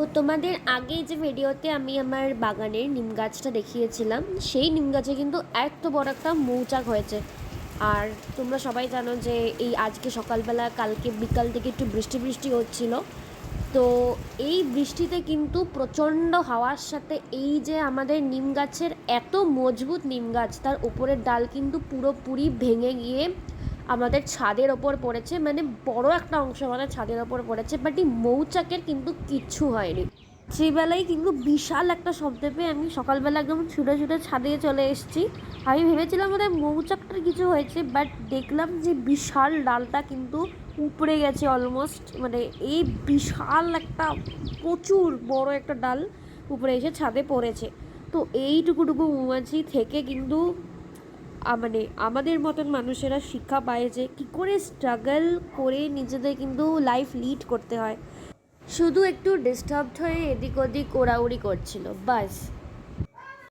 তো তোমাদের আগে যে ভিডিওতে আমি আমার বাগানের নিম গাছটা দেখিয়েছিলাম, সেই নিম গাছে কিন্তু এত বড় একটা মৌচাক হয়েছে। আর তোমরা সবাই জানো যে এই আজকে সকালবেলা কালকে বিকাল থেকে একটু বৃষ্টি বৃষ্টি হচ্ছিল। তো এই বৃষ্টিতে কিন্তু প্রচণ্ড হাওয়ার সাথে এই যে আমাদের নিম গাছের এত মজবুত নিম গাছ, তার উপরের ডাল কিন্তু পুরোপুরি ভেঙে গিয়ে আমাদের ছাদের ওপর পড়েছে। মানে বড় একটা অংশ আমাদের ছাদের ওপর পড়েছে, বাট এই মৌচাকের কিন্তু কিচ্ছু হয়নি। সেবেলায় কিন্তু বিশাল একটা শব্দ পেয়ে আমি সকালবেলা একদম ছুটে ছুটে ছাদে চলে এসেছি। আমি ভেবেছিলাম বোধহয় মৌচাকটার কিছু হয়েছে, বাট দেখলাম যে বিশাল ডালটা কিন্তু উপড়ে গেছে অলমোস্ট। মানে এই বিশাল একটা প্রচুর বড় একটা ডাল উপরে এসে ছাদে পড়েছে। তো এইটুকুটুকু মৌমাছি থেকে কিন্তু মানে আমাদের মতন মানুষেরা শিক্ষা পায় যে কী করে স্ট্রাগল করে নিজেদের কিন্তু লাইফ লিড করতে হয়। শুধু একটু ডিস্টার্বড হয়ে এদিক ওদিক ওড়াউড়ি করছিল, বাস।